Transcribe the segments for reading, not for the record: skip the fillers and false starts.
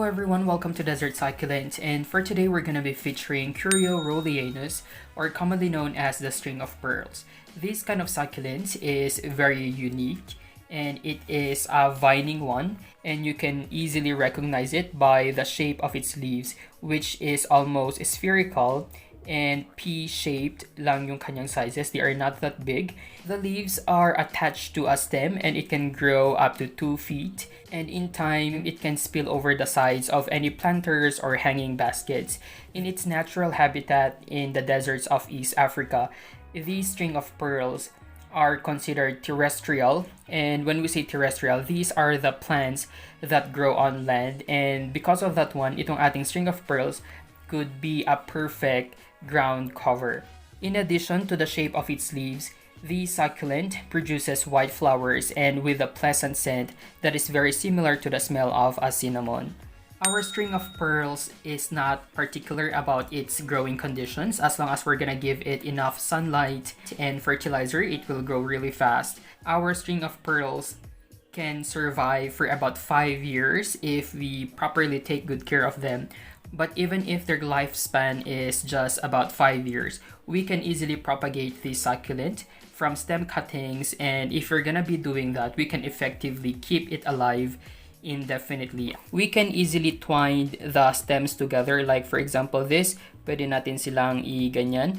everyone, welcome to Desert Succulent, and for today we're going to be featuring Curio Rowleyanus, or commonly known as the string of pearls. This kind of succulent is very unique and it is a vining one, and you can easily recognize it by the shape of its leaves, which is almost spherical and pea-shaped lang yung kanyang sizes. They are not that big. The leaves are attached to a stem and it can grow up to 2 feet, and in time it can spill over the sides of any planters or hanging baskets. In its natural habitat in the deserts of East Africa, these string of pearls are considered terrestrial, and when we say terrestrial, these are the plants that grow on land, and because of that one, itong ating string of pearls could be a perfect ground cover. In addition to the shape of its leaves, the succulent produces white flowers and with a pleasant scent that is very similar to the smell of a cinnamon. Our string of pearls is not particular about its growing conditions. As long as we're gonna give it enough sunlight and fertilizer, it will grow really fast. Our string of pearls can survive for about 5 years if we properly take good care of them. But even if their lifespan is just about 5 years, we can easily propagate the succulent from stem cuttings, and if you're gonna be doing that, we can effectively keep it alive indefinitely. We can easily twine the stems together, like for example this, pwede natin silang i-ganyan,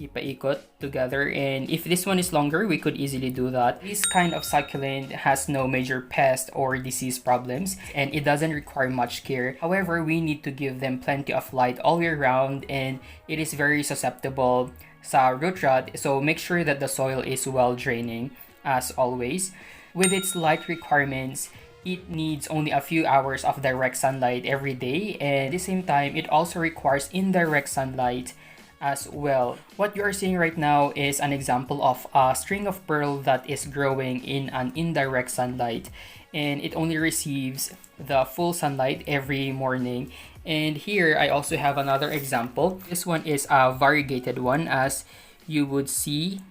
ipaikot together, and if this one is longer, we could easily do that. This kind of succulent has no major pest or disease problems, and it doesn't require much care. However, we need to give them plenty of light all year round, and it is very susceptible sa root rot, so make sure that the soil is well draining as always. With its light requirements, it needs only a few hours of direct sunlight every day, and at the same time, it also requires indirect sunlight as well. What you are seeing right now is an example of a string of pearl that is growing in an indirect sunlight, and it only receives the full sunlight every morning. And here I also have another example. This one is a variegated one. As you would see,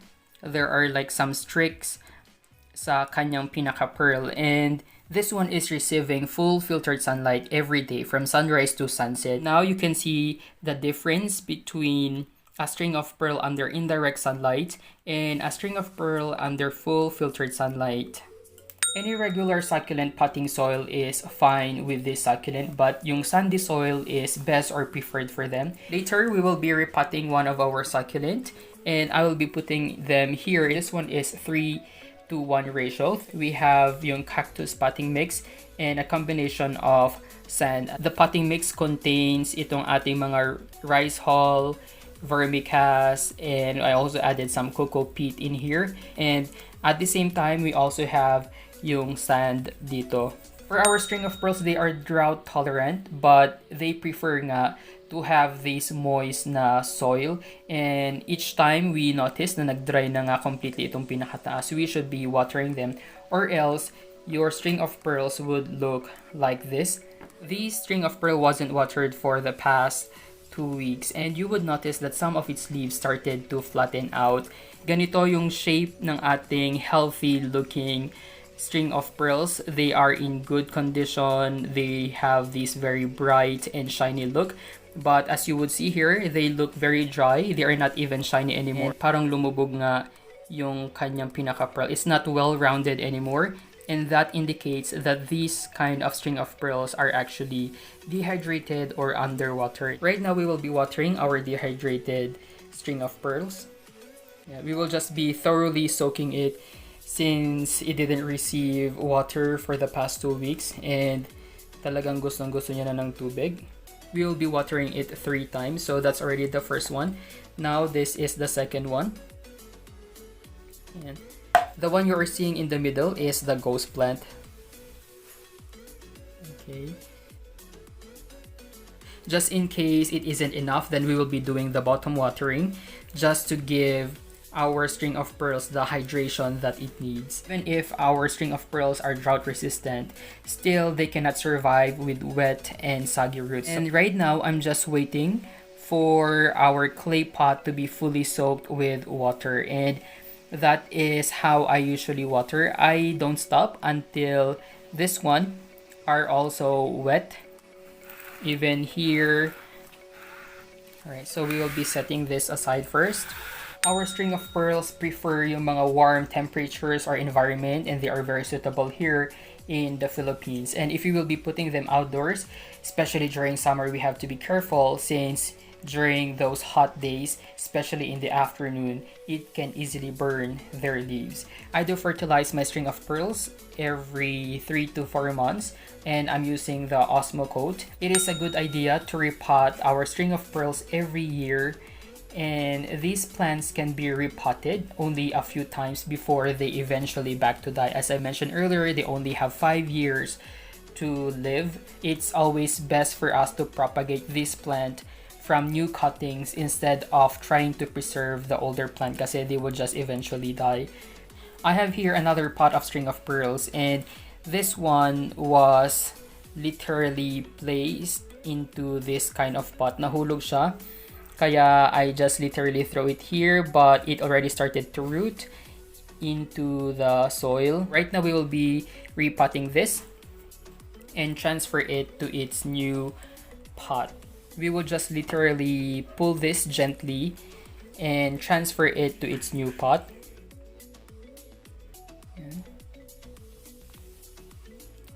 there are like some streaks sa kanyang pinaka pearl, and this one is receiving full filtered sunlight every day from sunrise to sunset. Now you can see the difference between a string of pearl under indirect sunlight and a string of pearl under full filtered sunlight. Any regular succulent potting soil is fine with this succulent, but yung sandy soil is best or preferred for them. Later, we will be repotting one of our succulent, and I will be putting them here. This one is 3:1 ratio. We have yung cactus potting mix and a combination of sand. The potting mix contains itong ating mga rice hull, vermicast, and I also added some cocoa peat in here. And at the same time, we also have yung sand dito. For our string of pearls, they are drought tolerant, but they prefer nga to have this moist na soil, and each time we notice na nag-dry na nga completely itong pinakataas, we should be watering them, or else your string of pearls would look like this. This string of pearl wasn't watered for the past 2 weeks, and you would notice that some of its leaves started to flatten out. Ganito yung shape ng ating healthy looking string of pearls. They are in good condition. They have this very bright and shiny look. But as you would see here, they look very dry. They are not even shiny anymore. And parang lumubog nga yung kanyang pinaka-pearl. It's not well-rounded anymore. And that indicates that these kind of string of pearls are actually dehydrated or underwatered. Right now, we will be watering our dehydrated string of pearls. Yeah, we will just be thoroughly soaking it since it didn't receive water for the past 2 weeks, and talagang gustong-gusto niya na ng tubig. We will be watering it 3 times, so that's already the first one. Now this is the second one. And the one you are seeing in the middle is the ghost plant. Okay. Just in case it isn't enough, then we will be doing the bottom watering just to give our string of pearls the hydration that it needs. Even if our string of pearls are drought resistant, still they cannot survive with wet and soggy roots. And right now, I'm just waiting for our clay pot to be fully soaked with water, and that is how I usually water. I don't stop until this one are also wet even here. Alright, so we will be setting this aside first. Our string of pearls prefer yung mga warm temperatures or environment, and they are very suitable here in the Philippines. And if you will be putting them outdoors, especially during summer, we have to be careful since during those hot days, especially in the afternoon, it can easily burn their leaves. I do fertilize my string of pearls every 3 to 4 months, and I'm using the Osmo Coat. It is a good idea to repot our string of pearls every year, and these plants can be repotted only a few times before they eventually back to die. As I mentioned earlier, they only have 5 years to live. It's always best for us to propagate this plant from new cuttings instead of trying to preserve the older plant kasi they will just eventually die. I have here another pot of string of pearls, and this one was literally placed into this kind of pot. Nahulog siya. Kaya I just literally throw it here, but it already started to root into the soil. Right now we will be repotting this and transfer it to its new pot. We will just literally pull this gently and transfer it to its new pot.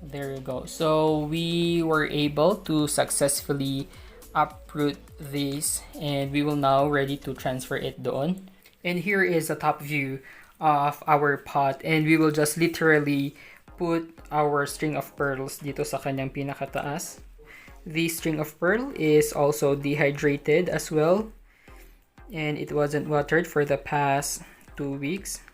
There you go. So we were able to successfully uproot this, and we will now ready to transfer it doon. And here is a top view of our pot, and we will just literally put our string of pearls dito sa kanyang pinakataas. The string of pearl is also dehydrated as well, and it wasn't watered for the past 2 weeks.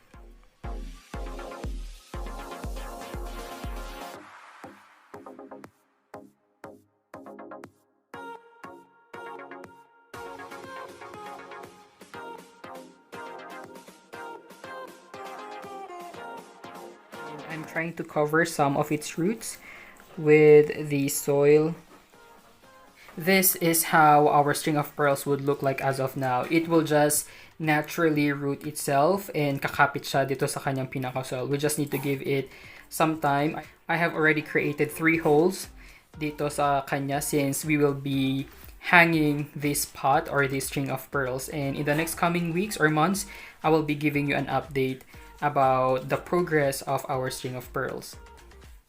I'm trying to cover some of its roots with the soil. This is how our string of pearls would look like as of now. It will just naturally root itself and kakapit siya dito sa kanyang pinaka-soil. We just need to give it some time. I have already created 3 holes dito sa kanya since we will be hanging this pot or this string of pearls. And in the next coming weeks or months, I will be giving you an update about the progress of our string of pearls.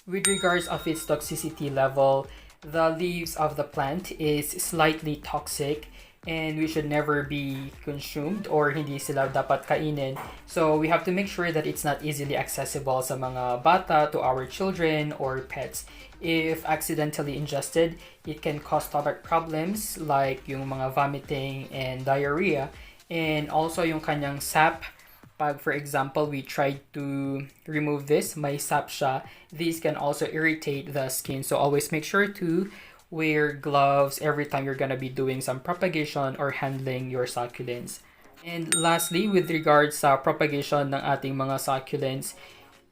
With regards of its toxicity level, the leaves of the plant is slightly toxic and we should never be consumed or hindi sila dapat kainin. So we have to make sure that it's not easily accessible sa mga bata, to our children or pets. If accidentally ingested, it can cause stomach problems like yung mga vomiting and diarrhea, and also yung kanyang sap. Pag, for example, we tried to remove this, may sap siya, these can also irritate the skin. So always make sure to wear gloves every time you're gonna be doing some propagation or handling your succulents. And lastly, with regards sa propagation ng ating mga succulents,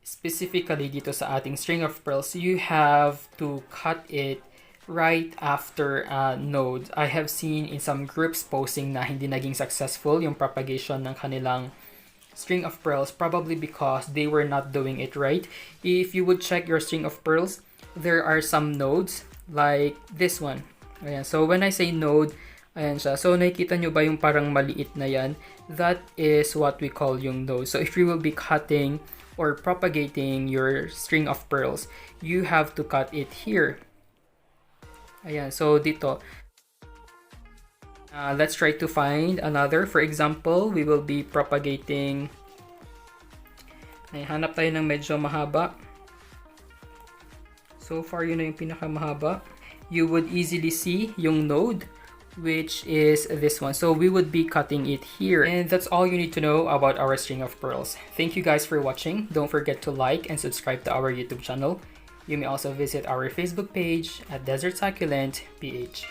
specifically dito sa ating string of pearls, you have to cut it right after a node. I have seen in some groups posting na hindi naging successful yung propagation ng kanilang string of pearls, probably because they were not doing it right. If you would check your string of pearls, there are some nodes like this one. Ayan. So when I say node, ayan siya. So nakikita nyo ba yung parang maliit na yan? That is what we call yung node. So if you will be cutting or propagating your string of pearls, you have to cut it here. Ayan. So dito. Let's try to find another. For example, we will be propagating. Hanap tayo ng medyo mahaba. So far, yun na yung pinakamahaba. You would easily see yung node, which is this one. So we would be cutting it here. And that's all you need to know about our string of pearls. Thank you guys for watching. Don't forget to like and subscribe to our YouTube channel. You may also visit our Facebook page at Desert Succulent PH.